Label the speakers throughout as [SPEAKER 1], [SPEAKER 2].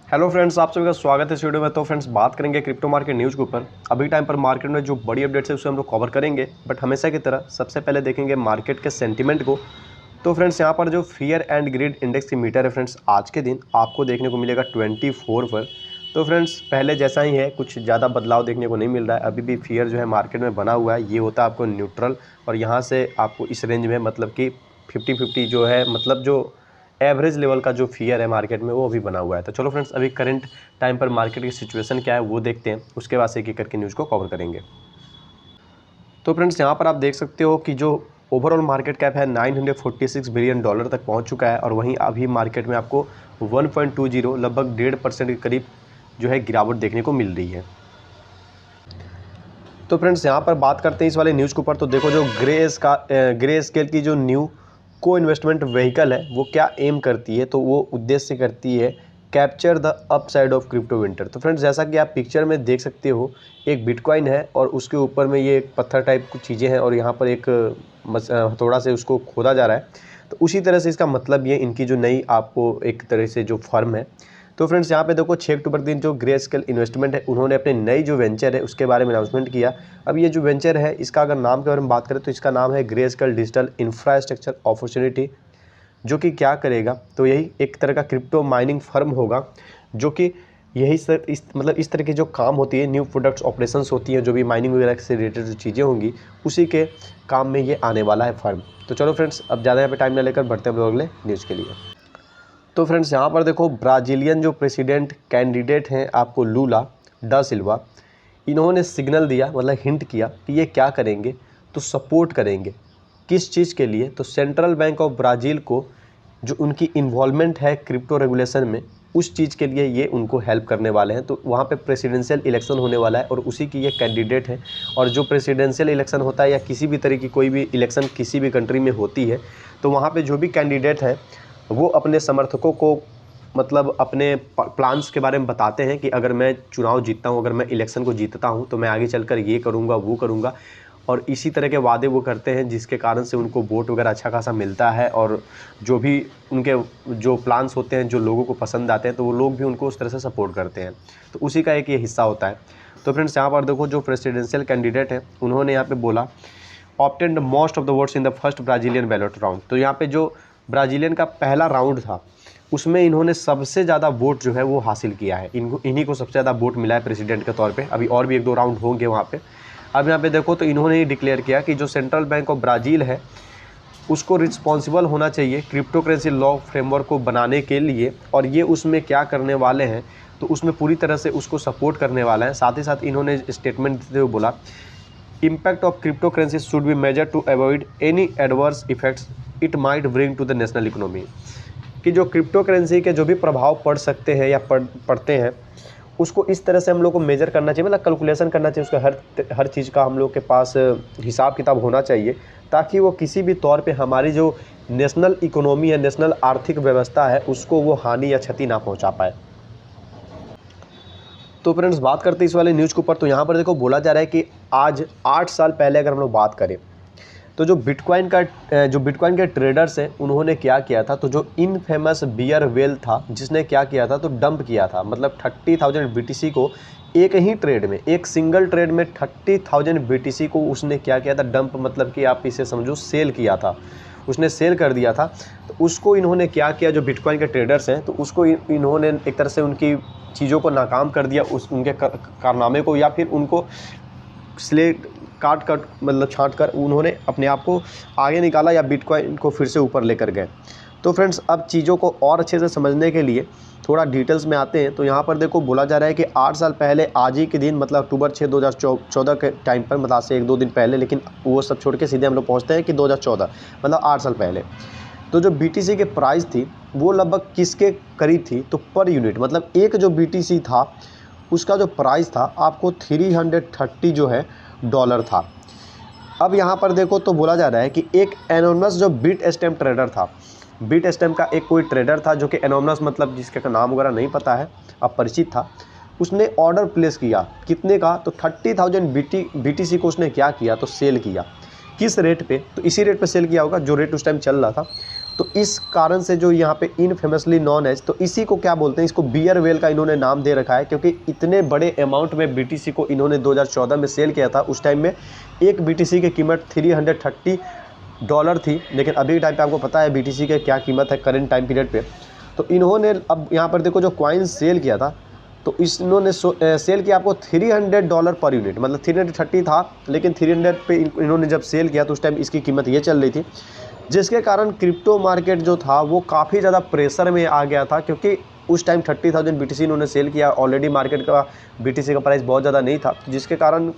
[SPEAKER 1] Hello friends, आप सभी का स्वागत है इस वीडियो में। तो फ्रेंड्स, बात करेंगे क्रिप्टो मार्केट न्यूज़ के ऊपर। अभी टाइम पर मार्केट में जो बड़ी अपडेट्स है उसे हम लोग कवर करेंगे, बट हमेशा की तरह सबसे पहले देखेंगे मार्केट के सेंटीमेंट को। तो फ्रेंड्स, यहाँ पर जो फियर एंड ग्रीड इंडेक्स की मीटर है फ्रेंड्स, आज के दिन आपको देखने को मिलेगा 24 पर। तो फ्रेंड्स, पहले जैसा ही है, कुछ ज़्यादा बदलाव देखने को नहीं मिल रहा है। अभी भी फियर जो है मार्केट में बना हुआ है, ये होता है आपको न्यूट्रल, और यहाँ से आपको इस रेंज में मतलब कि 50-50 जो है, मतलब जो एवरेज लेवल का जो फियर है मार्केट में, वो अभी बना हुआ है। तो चलो फ्रेंड्स, अभी करंट टाइम पर मार्केट की सिचुएशन क्या है वो देखते हैं, उसके बाद एक एक करके न्यूज़ को कवर करेंगे। तो फ्रेंड्स, यहाँ पर आप देख सकते हो कि जो ओवरऑल मार्केट कैप है 946 बिलियन डॉलर तक पहुँच चुका है, और वहीं अभी मार्केट में आपको 1.20 लगभग 1.5% के करीब जो है गिरावट देखने को मिल रही है। तो फ्रेंड्स, यहाँ पर बात करते हैं इस वाले न्यूज़ के ऊपर। तो देखो, जो ग्रे स्केल की जो न्यू को इन्वेस्टमेंट व्हीकल है वो क्या एम करती है, तो वो उद्देश्य करती है capture the upside of crypto winter. तो फ्रेंड्स, जैसा कि आप पिक्चर में देख सकते हो, एक बिटकॉइन है और उसके ऊपर में ये एक पत्थर टाइप कुछ चीज़ें हैं, और यहाँ पर एक हथौड़ा से उसको खोदा जा रहा है। तो उसी तरह से इसका मतलब ये इनकी जो नई आपको एक तरह से जो फर्म है। तो फ्रेंड्स, यहाँ पे देखो 6 अक्टूबर दिन जो ग्रे स्केल इन्वेस्टमेंट है, उन्होंने अपने नई जो वेंचर है उसके बारे में अनाउंसमेंट किया। अब ये जो वेंचर है, इसका अगर नाम के बारे में बात करें तो इसका नाम है grey scale digital infrastructure opportunity, जो कि क्या करेगा, तो यही एक तरह का क्रिप्टो माइनिंग फर्म होगा, जो कि यही सर इस तरह की जो काम होती है, न्यू प्रोडक्ट्स ऑपरेशंस होती हैं, जो भी माइनिंग वगैरह से रिलेटेड जो चीज़ें होंगी, उसी के काम में ये आने वाला है फर्म। तो चलो फ्रेंड्स, अब ज़्यादा यहाँ पे टाइम ना लेकर बढ़ते हैं अगले न्यूज़ के लिए। तो फ्रेंड्स, यहाँ पर देखो, ब्राज़ीलियन जो प्रेसिडेंट कैंडिडेट हैं आपको लूला डा सिल्वा, इन्होंने सिग्नल दिया, मतलब हिंट किया कि ये क्या करेंगे, तो सपोर्ट करेंगे। किस चीज़ के लिए, तो सेंट्रल बैंक ऑफ ब्राज़ील को जो उनकी इन्वॉल्वमेंट है क्रिप्टो रेगुलेशन में, उस चीज़ के लिए ये उनको हेल्प करने वाले हैं। तो वहाँ पे प्रेसिडेंशियल इलेक्शन होने वाला है और उसी की ये कैंडिडेट है। और जो प्रेसिडेंशियल इलेक्शन होता है या किसी भी तरह की कोई भी इलेक्शन किसी भी कंट्री में होती है, तो वहाँ पे जो भी कैंडिडेट है वो अपने समर्थकों को मतलब अपने प्लान्स के बारे में बताते हैं कि अगर मैं चुनाव जीतता हूँ, अगर मैं इलेक्शन को जीतता हूँ, तो मैं आगे चलकर ये करूँगा, वो करूँगा, और इसी तरह के वादे वो करते हैं, जिसके कारण से उनको वोट वगैरह अच्छा खासा मिलता है। और जो भी उनके जो प्लान्स होते हैं, जो लोगों को पसंद आते हैं, तो वो लोग भी उनको उस तरह से सपोर्ट करते हैं। तो उसी का एक ये हिस्सा होता है। तो फ्रेंड्स, यहाँ पर देखो, जो प्रेसिडेंशियल कैंडिडेट है उन्होंने यहाँ पे बोला, obtained most of the votes in the first Brazilian ballot round. तो यहाँ पे जो ब्राज़ीलियन का पहला राउंड था, उसमें इन्होंने सबसे ज़्यादा वोट जो है वो हासिल किया है। इन्हीं को सबसे ज़्यादा वोट मिला है प्रेसिडेंट के तौर पे। अभी और भी 1-2 राउंड होंगे वहाँ पे। अब यहाँ पे देखो, तो इन्होंने ही डिक्लेयर किया कि जो सेंट्रल बैंक ऑफ ब्राज़ील है, उसको रिस्पॉन्सिबल होना चाहिए क्रिप्टो करेंसी लॉ फ्रेमवर्क को बनाने के लिए, और ये उसमें क्या करने वाले हैं, तो उसमें पूरी तरह से उसको सपोर्ट करने वाला है। साथ ही साथ इन्होंने स्टेटमेंट देते हुए बोला, impact of crypto currency should be measure to avoid any adverse effects it might bring to the national economy. कि जो क्रिप्टो करेंसी के जो भी प्रभाव पड़ सकते हैं या पड़ते हैं, उसको इस तरह से हम लोग को मेजर करना चाहिए, मतलब कैलकुलेशन करना चाहिए, उसका हर चीज़ का हम लोग के पास हिसाब किताब होना चाहिए, ताकि वो किसी भी तौर पे हमारी जो नेशनल इकोनॉमी है, नेशनल आर्थिक व्यवस्था है, उसको वो हानि या क्षति ना पहुंचा पाए। तो फ्रेंड्स, बात करते हैं इस वाले न्यूज़ के ऊपर। तो यहाँ पर देखो, बोला जा रहा है कि आज 8 साल पहले अगर हम लोग बात करें, तो जो बिटकॉइन के ट्रेडर्स हैं, उन्होंने क्या किया था, तो जो इनफेमस बियर वेल था, जिसने क्या किया था, तो डंप किया था, मतलब 30,000 BTC को एक ही ट्रेड में, एक सिंगल ट्रेड में 30,000 BTC को उसने क्या किया था, डंप, मतलब कि आप इसे समझो सेल किया था, उसने सेल कर दिया था। तो उसको इन्होंने क्या किया, जो बिटकॉइन के ट्रेडर्स हैं, तो उसको इन्होंने एक तरह से उनकी चीज़ों को नाकाम कर दिया, उनके कारनामे को, या फिर उनको स्लेट काट मतलब छांट कर उन्होंने अपने आप को आगे निकाला, या बिटकॉइन को फिर से ऊपर लेकर गए। तो फ्रेंड्स, अब चीज़ों को और अच्छे से समझने के लिए थोड़ा डिटेल्स में आते हैं। तो यहाँ पर देखो, बोला जा रहा है कि 8 साल पहले आज ही के दिन, मतलब अक्टूबर 6 2014 के टाइम पर, मतलब से 1-2 दिन पहले, लेकिन वो सब छोड़ के सीधे हम लोग पहुँचते हैं कि 2014, मतलब 8 साल पहले, तो जो BTC के प्राइस थी वो लगभग किसके करीब थी, तो पर यूनिट, मतलब एक जो BTC था उसका जो प्राइस था आपको 330 जो है डॉलर था। अब यहाँ पर देखो, तो बोला जा रहा है कि एक एनोनमस जो बिटस्टैम्प ट्रेडर था, बिटस्टैम्प का एक कोई ट्रेडर था, जो कि एनोनमस, मतलब जिसका नाम वगैरह नहीं पता है, अपरिचित था, उसने ऑर्डर प्लेस किया कितने का, तो 30,000 BTC को उसने क्या किया, तो सेल किया। किस रेट पे, तो इसी रेट पे सेल किया होगा जो रेट उस टाइम चल रहा था। तो इस कारण से जो यहाँ पे इनफेमसली नॉन एज, तो इसी को क्या बोलते हैं, इसको बियर वेल का इन्होंने नाम दे रखा है, क्योंकि इतने बड़े अमाउंट में बीटीसी को इन्होंने 2014 में सेल किया था। उस टाइम में एक बीटीसी की कीमत $330 थी, लेकिन अभी के टाइम पे आपको पता है बीटीसी की क्या कीमत है करंट टाइम पीरियड पे। तो इन्होंने अब यहाँ पर देखो जो कॉइन सेल किया था, तो इन्होंने सेल किया आपको $300 पर यूनिट, मतलब 330 था, लेकिन 300 पे इन्होंने जब सेल किया तो उस टाइम इसकी कीमत ये चल रही थी, जिसके कारण क्रिप्टो मार्केट जो था वो काफ़ी ज़्यादा प्रेशर में आ गया था, क्योंकि उस टाइम 30,000 बीटीसी इन्होंने सेल किया। ऑलरेडी मार्केट का बीटीसी का प्राइस बहुत ज़्यादा नहीं था, जिसके कारण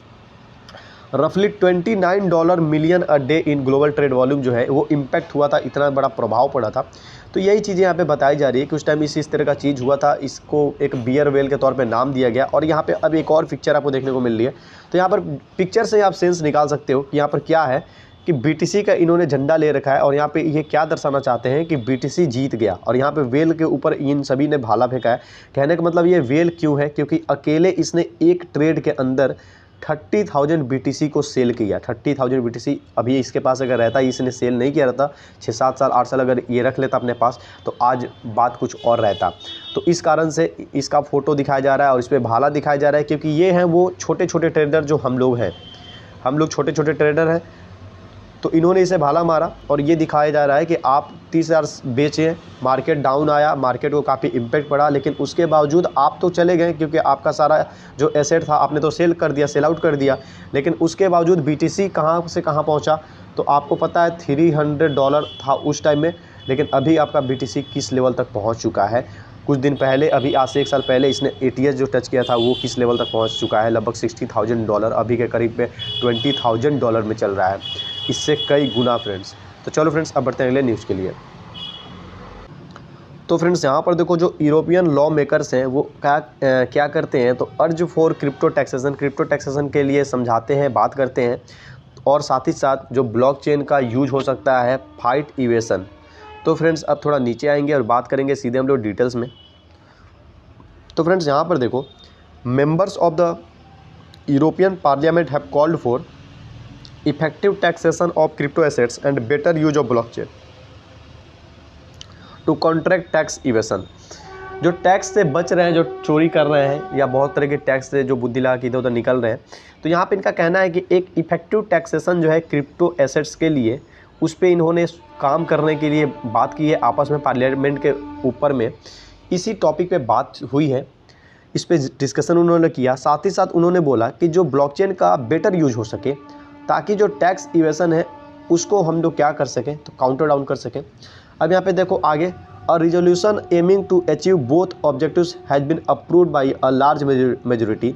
[SPEAKER 1] रफली $29 million a day in global trade volume जो है वो इम्पैक्ट हुआ था, इतना बड़ा प्रभाव पड़ा था। तो यही चीज़ें यहाँ पे बताई जा रही है कि उस टाइम इस तरह का चीज़ हुआ था, इसको एक बियर वेल के तौर पे नाम दिया गया। और यहाँ पे अब एक और पिक्चर आपको देखने को मिल रही है, तो यहाँ पर पिक्चर से आप सेंस निकाल सकते हो कि यहाँ पर क्या है कि बीटीसी का इन्होंने झंडा ले रखा है, और यहाँ पे ये क्या दर्शाना चाहते हैं कि बीटीसी जीत गया, और यहाँ पे वेल के ऊपर इन सभी ने भाला फेंका है। कहने का मतलब ये वेल क्यों है, क्योंकि अकेले इसने एक ट्रेड के अंदर 30,000 बीटीसी को सेल किया। 30,000 बीटीसी अभी इसके पास अगर रहता, इसने सेल नहीं किया रहता, 6-7 साल 8 साल अगर ये रख लेता अपने पास, तो आज बात कुछ और रहता। तो इस कारण से इसका फ़ोटो दिखाया जा रहा है और इस पर भाला दिखाया जा रहा है, क्योंकि ये हैं वो छोटे छोटे ट्रेडर जो हम लोग हैं, हम लोग छोटे छोटे ट्रेडर हैं। तो इन्होंने इसे भाला मारा और ये दिखाया जा रहा है कि आप 30,000 बेचे, मार्केट डाउन आया, मार्केट को काफ़ी इम्पैक्ट पड़ा, लेकिन उसके बावजूद आप तो चले गए, क्योंकि आपका सारा जो एसेट था आपने तो सेल कर दिया, सेल आउट कर दिया। लेकिन उसके बावजूद बीटीसी कहाँ से कहाँ पहुँचा, तो आपको पता है $300 था उस टाइम में, लेकिन अभी आपका बीटीसी किस लेवल तक पहुँच चुका है। कुछ दिन पहले, अभी आज से 1 साल पहले इसने एटीएस जो टच किया था वो किस लेवल तक पहुंच चुका है, लगभग $60,000, अभी के करीब पे $20,000 में चल रहा है, इससे कई गुना फ्रेंड्स। तो चलो फ्रेंड्स अब बढ़ते हैं अगले न्यूज़ के लिए। तो फ्रेंड्स यहाँ पर देखो जो यूरोपियन लॉ मेकर्स हैं वो क्या करते हैं, तो अर्ज फॉर क्रिप्टो टैक्सेशन के लिए समझाते हैं, बात करते हैं, और साथ ही साथ जो ब्लॉकचेन का यूज हो सकता है फाइट इवेशन। तो फ्रेंड्स अब थोड़ा नीचे आएंगे और बात करेंगे सीधे हम लोग डिटेल्स में। तो फ्रेंड्स यहाँ पर देखो, members of the European parliament have called for effective taxation of crypto assets and better use of blockchain to contract tax evasion. जो टैक्स से बच रहे हैं, जो चोरी कर रहे हैं, या बहुत तरह के टैक्स से जो बुद्धि लगा के इधर उधर निकल रहे हैं, तो यहाँ पे इनका कहना है कि एक इफेक्टिव टैक्सेशन जो है क्रिप्टो एसेट्स के लिए, उस पर इन्होंने काम करने के लिए बात की है आपस में पार्लियामेंट के ऊपर में। इसी टॉपिक पे बात हुई है, इस पे डिस्कशन उन्होंने किया। साथ ही साथ उन्होंने बोला कि जो ब्लॉकचेन का बेटर यूज हो सके, ताकि जो टैक्स इवेशन है उसको हम लोग क्या कर सकें, तो काउंटर डाउन कर सकें। अब यहाँ पे देखो आगे, a resolution aiming to achieve both objectives has been approved by a large majority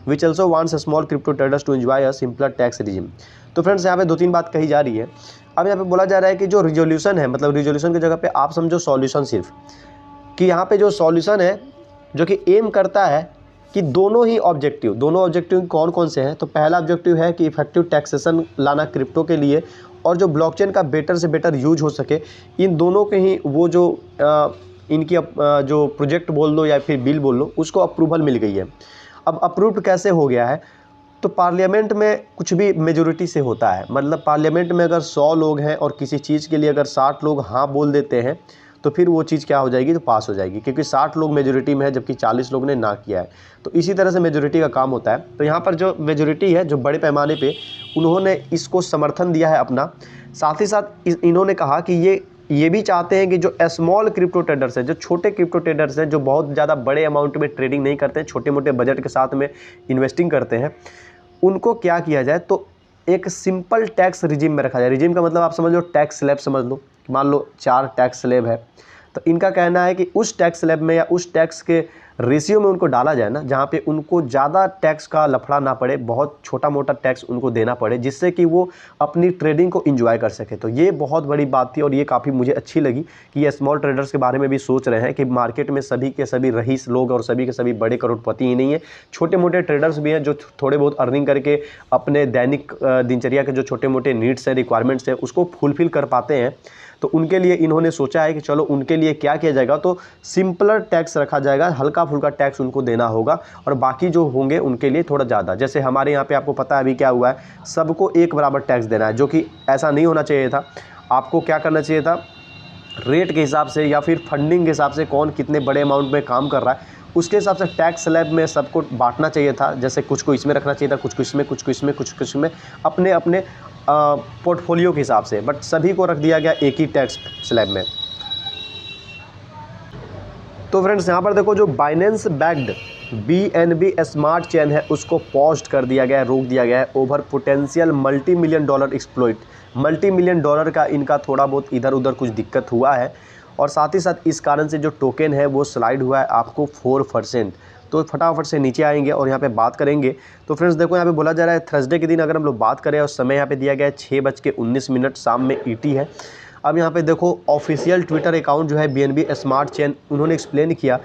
[SPEAKER 1] which also wants small crypto traders to enjoy a simpler tax regime. तो फ्रेंड्स यहाँ पे 2-3 बात कही जा रही है। अब यहाँ पे बोला जा रहा है कि जो रिजोल्यूशन है, मतलब रिजोल्यूशन की जगह पे आप समझो सॉल्यूशन, सिर्फ कि यहाँ पे जो सॉल्यूशन है जो कि एम करता है कि दोनों ऑब्जेक्टिव कौन कौन से हैं। तो पहला ऑब्जेक्टिव है कि इफेक्टिव टैक्सेशन लाना क्रिप्टो के लिए, और जो ब्लॉकचेन का बेटर से बेटर यूज हो सके। इन दोनों के ही वो जो इनकी जो प्रोजेक्ट बोल लो या फिर बिल बोल लो, उसको अप्रूवल मिल गई है। अब अप्रूव्ड कैसे हो गया है, तो पार्लियामेंट में कुछ भी मेजोरिटी से होता है, मतलब पार्लियामेंट में अगर 100 लोग हैं और किसी चीज़ के लिए अगर 60 लोग हाँ बोल देते हैं, तो फिर वो चीज़ क्या हो जाएगी, तो पास हो जाएगी, क्योंकि 60 लोग मेजोरिटी में है जबकि 40 लोग ने ना किया है। तो इसी तरह से मेजोरिटी का काम होता है। तो यहाँ पर जो मेजोरिटी है, जो बड़े पैमाने पे उन्होंने इसको समर्थन दिया है अपना। साथ ही साथ इन्होंने कहा कि ये भी चाहते हैं कि जो स्मॉल क्रिप्टो ट्रेडर्स हैं, जो छोटे क्रिप्टो ट्रेडर्स हैं, जो बहुत ज़्यादा बड़े अमाउंट में ट्रेडिंग नहीं करते हैं, छोटे मोटे बजट के साथ में इन्वेस्टिंग करते हैं, उनको क्या किया जाए, तो एक सिंपल टैक्स रिजिम में रखा जाए। रिजिम का मतलब आप समझ लो टैक्स स्लैब समझ लो, मान लो 4 टैक्स स्लैब है, तो इनका कहना है कि उस टैक्स स्लैब में या उस टैक्स के रेशियो में उनको डाला जाए ना, जहाँ पे उनको ज़्यादा टैक्स का लफड़ा ना पड़े, बहुत छोटा मोटा टैक्स उनको देना पड़े, जिससे कि वो अपनी ट्रेडिंग को एंजॉय कर सके। तो ये बहुत बड़ी बात थी और ये काफ़ी मुझे अच्छी लगी कि ये स्मॉल ट्रेडर्स के बारे में भी सोच रहे हैं कि मार्केट में सभी के सभी रईस लोग और सभी के सभी बड़े करोड़पति ही नहीं है, छोटे मोटे ट्रेडर्स भी हैं जो थोड़े बहुत अर्निंग करके अपने दैनिक दिनचर्या के जो छोटे मोटे नीड्स है, रिक्वायरमेंट्स है, उसको फुलफिल कर पाते हैं। तो उनके लिए इन्होंने सोचा है कि चलो उनके लिए क्या किया जाएगा, तो सिंपलर टैक्स रखा जाएगा, हल्का फुल्का टैक्स उनको देना होगा, और बाकी जो होंगे उनके लिए थोड़ा ज़्यादा। जैसे हमारे यहाँ पे आपको पता है अभी क्या हुआ है, सबको एक बराबर टैक्स देना है, जो कि ऐसा नहीं होना चाहिए था। आपको क्या करना चाहिए था, रेट के हिसाब से या फिर फंडिंग के हिसाब से कौन कितने बड़े अमाउंट में काम कर रहा है, उसके हिसाब से टैक्स स्लैब में सबको बांटना चाहिए था। जैसे कुछ को इसमें रखना चाहिए था, कुछ को इसमें, कुछ को इसमें, कुछ को इसमें, अपने अपने पोर्टफोलियो के हिसाब से, बट सभी को रख दिया गया एक ही टैक्स स्लैब में। तो फ्रेंड्स यहाँ पर देखो जो Binance backed BNB smart chain है उसको पॉज्ड कर दिया गया है, रोक दिया गया है over potential $multi-million exploit. $multi-million का इनका थोड़ा बहुत इधर उधर कुछ दिक्कत हुआ है और साथ ही साथ इस कारण से जो टोकन है वो स्लाइड हुआ है आपको 4%। तो फटाफट से नीचे आएंगे और यहाँ पे बात करेंगे। तो फ्रेंड्स देखो यहाँ पे बोला जा रहा है थर्सडे के दिन अगर हम लोग बात करें और समय यहाँ पे दिया गया है 6:19 शाम में ET है। अब यहाँ पे देखो ऑफिशियल ट्विटर अकाउंट जो है BNB स्मार्ट चेन, उन्होंने एक्सप्लेन किया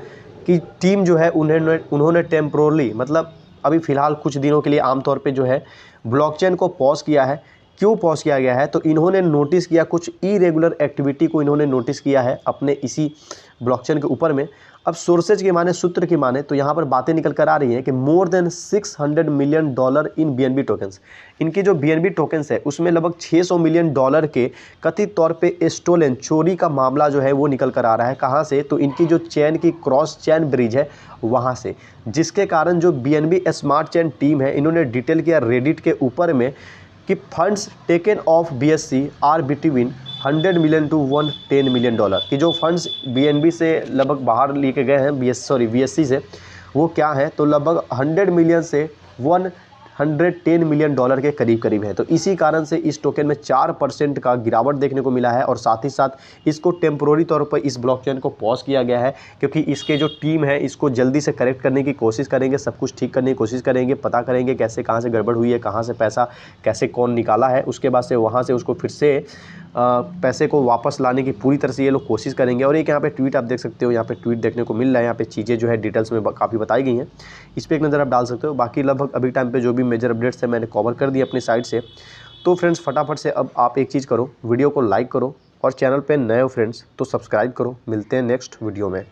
[SPEAKER 1] कि टीम जो है उन्होंने टेम्प्रोरली, मतलब अभी फ़िलहाल कुछ दिनों के लिए आमतौर पे जो है ब्लॉकचेन को पॉज किया है। क्यों पॉज किया गया है, तो इन्होंने नोटिस किया कुछ इरेगुलर एक्टिविटी को इन्होंने नोटिस किया है अपने इसी ब्लॉकचेन के ऊपर में। अब सोर्सेज की माने, सूत्र की माने, तो यहाँ पर बातें निकल कर आ रही हैं कि more than $600 million in BNB tokens, इनकी जो BNB टोकन्स है उसमें लगभग $600 मिलियन के कथित तौर पे स्टोलन, चोरी का मामला जो है वो निकल कर आ रहा है। कहाँ से, तो इनकी जो चैन की क्रॉस चैन ब्रिज है वहाँ से, जिसके कारण जो BNB स्मार्ट चैन टीम है इन्होंने डिटेल किया रेडिट के ऊपर में कि funds taken of BSC are between $100 million to $110 million, कि जो फंड्स BNB से लगभग बाहर लेके गए हैं BSC से, वो क्या है, तो लगभग 100 मिलियन से $110 मिलियन के करीब करीब है। तो इसी कारण से इस टोकन में 4% का गिरावट देखने को मिला है और साथ ही साथ इसको टेम्पोररी तौर पर इस ब्लॉकचेन को पॉज किया गया है, क्योंकि इसके जो टीम है इसको जल्दी से करेक्ट करने की कोशिश करेंगे, सब कुछ ठीक करने की कोशिश करेंगे, पता करेंगे कैसे कहाँ से गड़बड़ हुई है, कहाँ से पैसा कैसे कौन निकाला है, उसके बाद से वहाँ से उसको फिर से पैसे को वापस लाने की पूरी तरह से ये लोग कोशिश करेंगे। और एक यहाँ पे ट्वीट आप देख सकते हो, यहाँ पे ट्वीट देखने को मिल रहा है, यहाँ पे चीज़ें जो है डिटेल्स में काफ़ी बताई गई हैं, इस पर एक नज़र आप डाल सकते हो। बाकी लगभग अभी टाइम पे जो भी मेजर अपडेट्स है मैंने कवर कर दिए अपनी साइड से। तो फ्रेंड्स फटाफट से अब आप एक चीज़ करो, वीडियो को लाइक करो और चैनल पे नए हो फ्रेंड्स तो सब्सक्राइब करो। मिलते हैं नेक्स्ट वीडियो में।